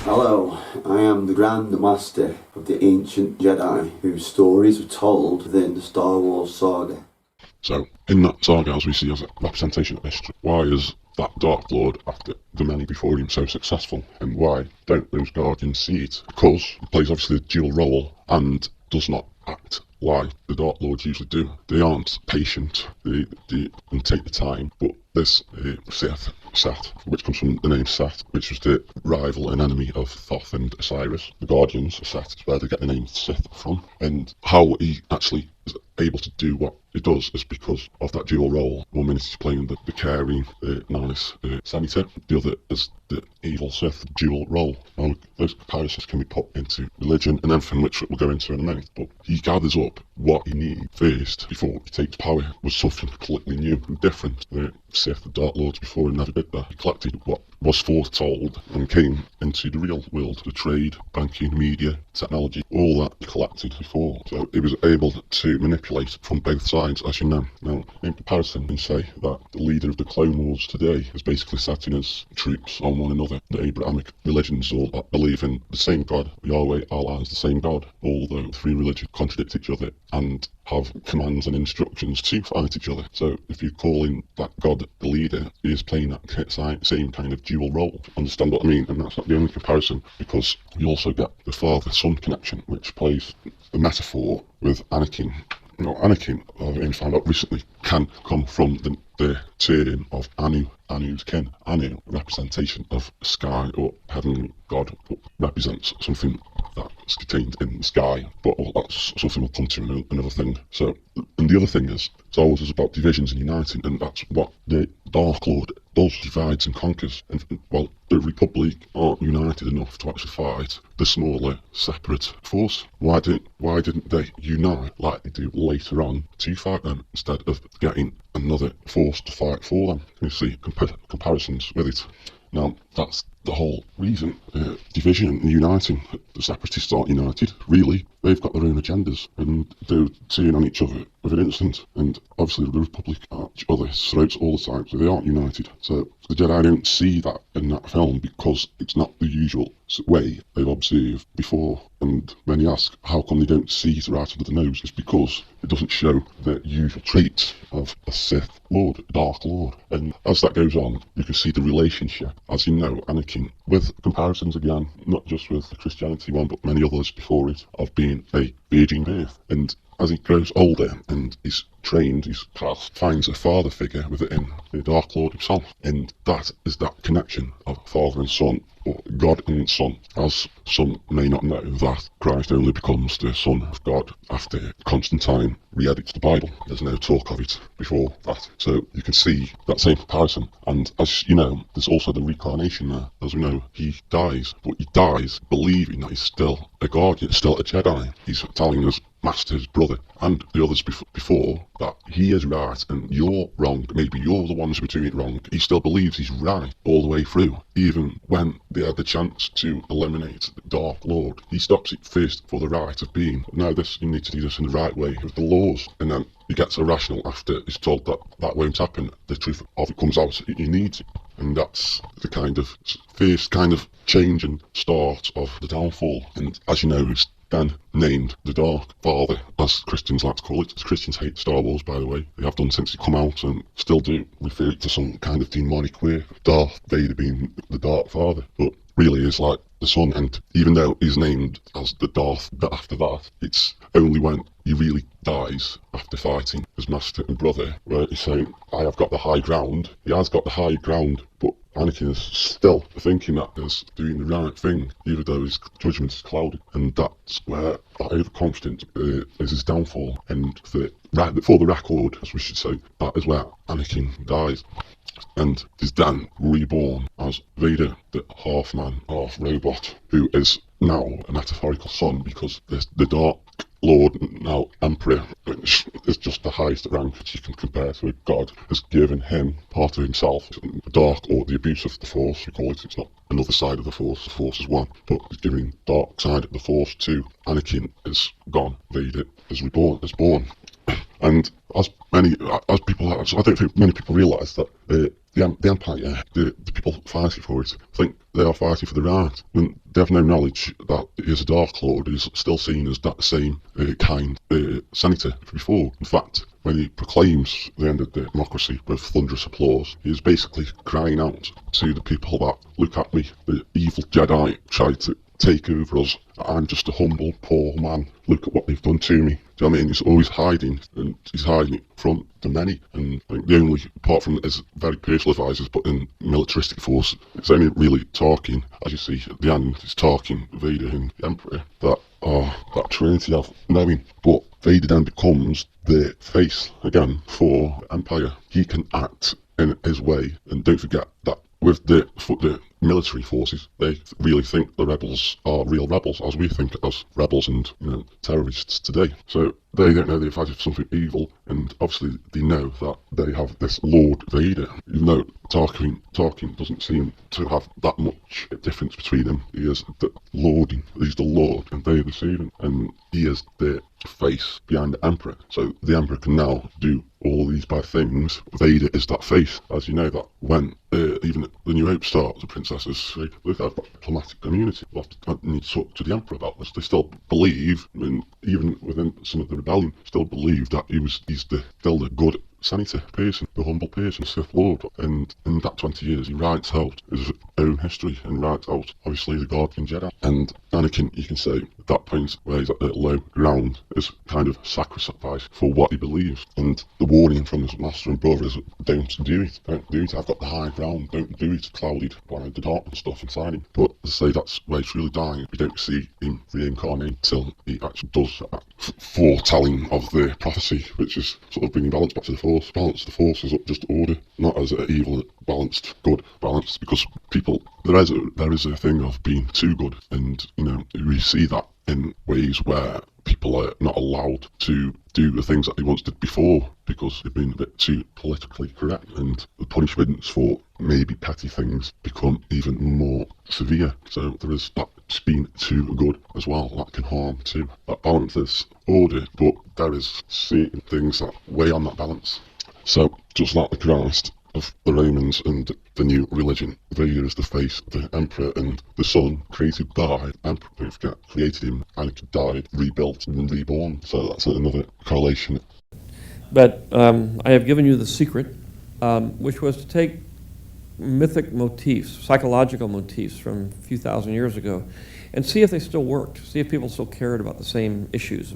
Hello, I am the Grand Master of the ancient Jedi, whose stories were told within the Star Wars Saga. So, in that saga, as we see as a representation of history, why is that Dark Lord, after the many before him, so successful? And why don't those Guardians see it? Because he plays obviously the dual role and does not act like the Dark Lords usually do. They aren't patient, they and take the time, but this Sith, which comes from the name Seth, which was the rival and enemy of Thoth and Osiris. The Guardians, Seth, is where they get the name Sith from. And how he actually is able to do what he does is because of that dual role. One minute he's playing the caring, nice senator, the other is the evil Sith dual role. Now, those comparisons can be put into religion and everything, which we'll go into in a minute, but he gathers up what he needs first before he takes power was something completely new and different. The Sith, the Dark Lords before him never did that. He collected what was foretold and came into the real world, the trade, banking, media, technology, all that he collected before. So he was able to manipulate from both sides, as you know. Now, in comparison, we can say that the leader of the Clone Wars today is basically setting his troops on one another. The Abrahamic religions all believe in the same God. Yahweh, Allah is the same God, although the three religions contradict each other and have commands and instructions to fight each other. So if you're calling that God the leader, he is playing that same kind of dual role. Understand what I mean? And that's not the only comparison, because you also get the father-son connection, which plays the metaphor with Anakin. You know, Anakin, I've only found out recently, can come from the term of Anu, Anu's kin. Anu, representation of sky or heavenly god, represents something that's contained in the sky, but that's something we'll come to in another thing. So, and the other thing is, Star Wars is about divisions and uniting, and that's what the Dark Lord does, divides and conquers. And while the Republic aren't united enough to actually fight the smaller, separate force, why didn't they unite like they do later on to fight them, instead of getting another force to fight for them? You see comparisons with it. Now, that's the whole reason. Division and uniting. The separatists aren't united, really. They've got their own agendas, and they're turning on each other with an instant. And obviously the Republic are at each other's throats all the time, so they aren't united. So the Jedi don't see that in that film because it's not the usual way they've observed before. And when you ask how come they don't see it right under the nose, it's because it doesn't show the usual traits of a Sith Lord, a Dark Lord. And as that goes on, you can see the relationship, as you know, Anakin, with comparisons again, not just with the Christianity one, but many others before it, of being a virgin birth. And as he grows older and he's trained, his path finds a father figure within the Dark Lord himself. And that is that connection of father and son, or God and son. As some may not know, that Christ only becomes the Son of God after Constantine re-edits the Bible. There's no talk of it before that. So you can see that same comparison. And as you know, there's also the reincarnation there. As we know, he dies, but he dies believing that he's still a Guardian, still a Jedi. He's telling his master, his brother, and the others before that he is right and you're wrong. Maybe you're the ones who are doing it wrong. He still believes he's right all the way through. Even when they had the chance to eliminate the Dark Lord, he stops it first for the right of being. No, you need to do this in the right way with the laws. And then he gets irrational after he's told that that won't happen. The truth of it comes out. He needs it. And that's the kind of first kind of change and start of the downfall. And as you know, it's then named the Dark Father, as Christians like to call it. Christians hate Star Wars, by the way. They have done since it come out and still do refer it to some kind of demonic way. Darth Vader being the Dark Father, but really is like the son. And even though he's named as the Darth after that, it's only when he really dies after fighting his master and brother where he's saying, I have got the high ground. He has got the high ground, but Anakin is still thinking that he's doing the right thing, even though his judgment is clouded. And that's where that overconfidence is his downfall. And for the record, as we should say, that is where Anakin dies. And is then reborn as Vader, the half man, half robot, who is now a metaphorical son, because the Dark Lord, now Emperor, which is just the highest rank that you can compare to a god, has given him part of himself. The dark, or the abuse of the Force, we call it. It's not another side of the Force is one, but he's giving dark side of the Force to Anakin. Is gone. Vader is reborn, is born. And I don't think many people realise that the Empire, the people fighting for it, think they are fighting for the right, and they have no knowledge that he is a Dark Lord who's still seen as that same kind senator before. In fact, when he proclaims the end of the democracy with thunderous applause, he is basically crying out to the people that, look at me, the evil Jedi tried to take over us. I'm just a humble, poor man. Look at what they've done to me. Do you know what I mean? He's always hiding, and he's hiding it from the many. And I think the only, apart from his very personal advisors, but in militaristic force, it's only really talking, as you see at the end, it's talking Vader and the Emperor, that that trinity of knowing. But Vader then becomes the face again for the Empire. He can act in his way, and don't forget that with the military forces, they really think the rebels are real rebels, as we think as rebels and terrorists today. So they don't know they're fighting for something evil, and obviously they know that they have this Lord Vader. Even though talking doesn't seem to have that much difference between them. He is the Lord, he's the Lord, and they are the servant, and he is the face behind the Emperor. So the Emperor can now do all these bad things. Vader is that face, as you know, that when even the New Hope starts, the princesses say, look, I've got diplomatic immunity. I need to talk to the Emperor about this. They still believe, and even within some of the rebellion, still believe that he's still the good senator person, the humble person, Sith Lord. And in that 20 years, he writes out his own history and writes out, obviously, the Guardian Jedi. And Anakin, you can say, at that point where he's at the low ground, is kind of sacrifice for what he believes. And the warning from his master and brother is, don't do it. Don't do it. I've got the high ground. Don't do it. Clouded by the darkness stuff inside him. But as I say, that's where he's really dying. You don't see him reincarnate till he actually does that foretelling of the prophecy, which is sort of bringing balance back to the Force. Balance the Force is just order, not as evil, balanced, good, balanced, because people, there is a thing of being too good, and we see that in ways where people are not allowed to do the things that they once did before because they've been a bit too politically correct, and the punishments for maybe petty things become even more severe. So there is that being too good as well, that can harm too. That balance is order, but there is certain things that weigh on that balance. So just like the Christ of the Romans and the new religion, Vader is the face, the Emperor and the Son, created by the Emperor, don't forget, created him, and died, rebuilt and reborn. So that's another correlation. But I have given you the secret, which was to take mythic motifs, psychological motifs from a few thousand years ago, and see if they still worked, see if people still cared about the same issues.